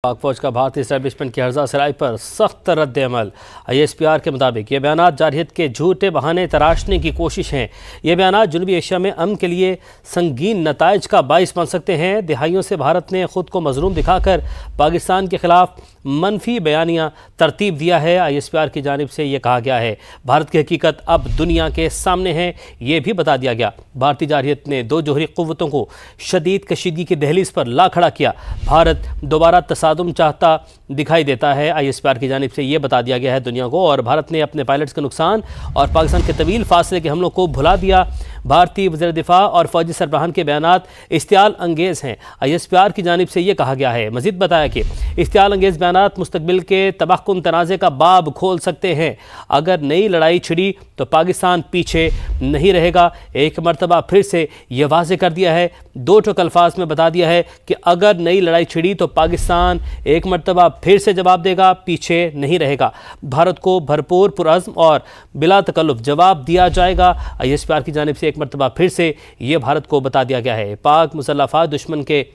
पाक फौज का भारतीय एस्टेब्लिशमेंट की हर्जा सराई पर सख्त रद्द अमल। ISPR के मुताबिक ये बयानात जारहियत के झूठे बहाने तराशने की कोशिश हैं। ये बयानात जनूबी एशिया में अमन के लिए संगीन नताइज का बाइस बन सकते हैं। दिहाइयों से भारत ने खुद को मजलूम दिखाकर पाकिस्तान के खिलाफ मनफी बयानियाँ तरतीब दिया है। ISPR की जानिब से ये कहा गया है भारत की हकीकत अब दुनिया के सामने है। ये भी बता दिया गया भारतीय जारहियत ने दो जोहरी क़ुव्वतों को शदीद कशीदगी की दहलीज पर ला खड़ा किया। भारत दोबारा तसादुम चाहता दिखाई देता है। ISPR की जानिब से ये बता दिया गया है दुनिया को। और भारत ने अपने पायलट्स के नुकसान और पाकिस्तान के तवील फासले के हमलों को भुला दिया। भारतीय वज़ीर दिफा और फौजी सरबराहान के बयानात इश्तियाल अंगेज़ हैं। ISPR की जानिब से ये कहा गया है, मज़ीद बताया कि इश्तियाल अंगेज़ बयानात मुस्तकबिल के तबाहकुन तनाज़े का बाब खोल सकते हैं। अगर नई लड़ाई छिड़ी तो पाकिस्तान पीछे नहीं रहेगा। एक मरतबा फिर से ये वाज़े कर दिया है, दो टोक अल्फाज में बता दिया है कि अगर नई लड़ाई छिड़ी तो पाकिस्तान एक मरतबा फिर से जवाब देगा, पीछे नहीं रहेगा। भारत को भरपूर पुरअज़्म और बिला तकल्लुफ़ जवाब दिया जाएगा। ISPR की जानिब से एक मरतबा फिर से ये भारत को बता दिया गया है पाक मुसल्लह अफ़वाज दुश्मन के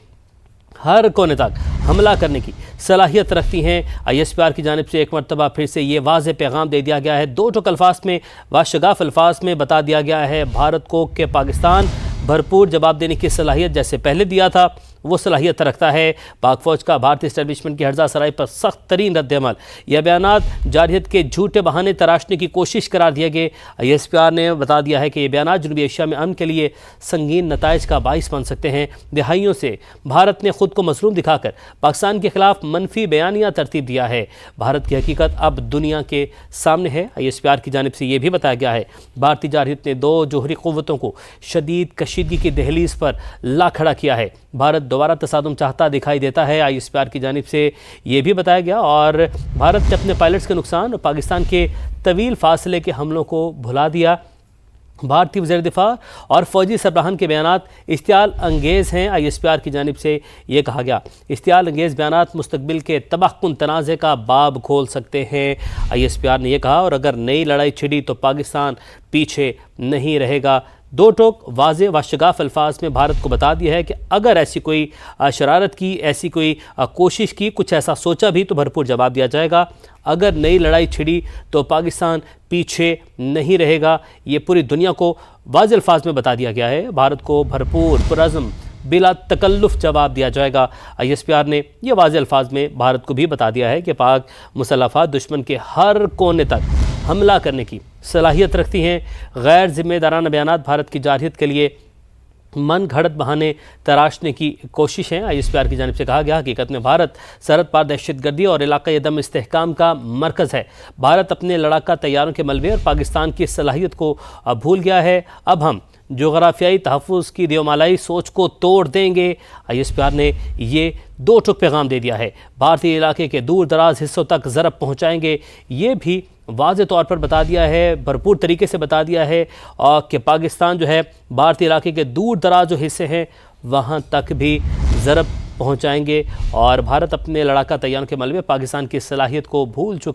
हर कोने तक हमला करने की सलाहियत रखती हैं। ISPR की जानिब से एक मरतबा फिर से ये वाज़ेह पैगाम दे दिया गया है, दो टोक अल्फाज में वाशगाफ अल्फाज में बता दिया गया है भारत को कि पाकिस्तान भरपूर जवाब देने की सलाहियत जैसे पहले दिया था वो सलाहियत रखता है। पाक फौज का भारतीय एस्टेब्लिशमेंट की हर्जा सराई पर सख्त तरीन रद्द अमल। यह बयानात जारहियत के झूठे बहाने तराशने की कोशिश करार दिए गए। ISPR ने बता दिया है कि ये बयानात जनूबी एशिया में अमन के लिए संगीन नताइज का बाइस बन सकते हैं। दिहाइयों से भारत ने खुद को मजलूम दिखाकर पाकिस्तान के खिलाफ मनफी बयानियाँ तरतीब दिया है। भारत की हकीकत अब दुनिया के सामने है। ISPR की जानिब से ये भी बताया गया है भारतीय जारहियत ने दो जोहरी क़ुव्वतों को शदीद कशीदगी की दहलीज पर ला खड़ा किया है। भारत दोबारा तसादुम चाहता दिखाई देता है। ISPR की जानिब से ये भी बताया गया और भारत ने अपने पायलट्स के नुकसान और पाकिस्तान के तवील फासले के हमलों को भुला दिया। भारतीय वज़ीर दिफा और फौजी सरबराहान के बयानात इश्तियाल अंगेज़ हैं। ISPR की जानिब से ये कहा गया इश्तियाल अंगेज़ बयानात मुस्तकबिल के तबाहकुन तनाज़े का बाब खोल सकते हैं। ISPR ने यह कहा और अगर नई लड़ाई छिड़ी तो पाकिस्तान पीछे नहीं रहेगा। दो टोक वाज़े व शगाफ अल्फाज में भारत को बता दिया है कि अगर ऐसी कोई शरारत की, ऐसी कोई कोशिश की, कुछ ऐसा सोचा भी तो भरपूर जवाब दिया जाएगा। अगर नई लड़ाई छिड़ी तो पाकिस्तान पीछे नहीं रहेगा। ये पूरी दुनिया को वाज़े अल्फाज में बता दिया गया है भारत को भरपूर पुरअज़्म बिला तकल्लुफ़ जवाब दिया जाएगा। ISPR ने यह वाज़े अल्फाज में भारत को भी बता दिया है कि पाक मुसल्लह अफ़वाज दुश्मन के हर कोने तक हमला करने की सलाहियत रखती हैं। गैर ज़िम्मेदाराना बयानात भारत की जारहियत के लिए मन घड़त बहाने तराशने की कोशिश है। ISPR की जानिब से कहा गया हकीकत में भारत सरहद पार दहशतगर्दी और इलाक़ाई अदम इस्तेहकाम का मरकज़ है। भारत अपने लड़ाका तैयारों के मलबे और पाकिस्तान की सलाहियत को भूल गया है। अब हम जोग्राफियाई तहफ़्फ़ुज़ की देवमालाई सोच को तोड़ देंगे। ISPR ने ये दो टुक पैगाम दे दिया है भारतीय इलाके के दूर दराज हिस्सों तक ज़रब पहुँचाएंगे। ये भी वाज़े तौर पर बता दिया है, भरपूर तरीके से बता दिया है और कि पाकिस्तान जो है भारतीय इलाके के दूर दराज जो हिस्से हैं वहाँ तक भी ज़रब पहुँचाएंगे। और भारत अपने लड़ाका तैयारों के मलबे पाकिस्तान की सलाहियत को भूल चुका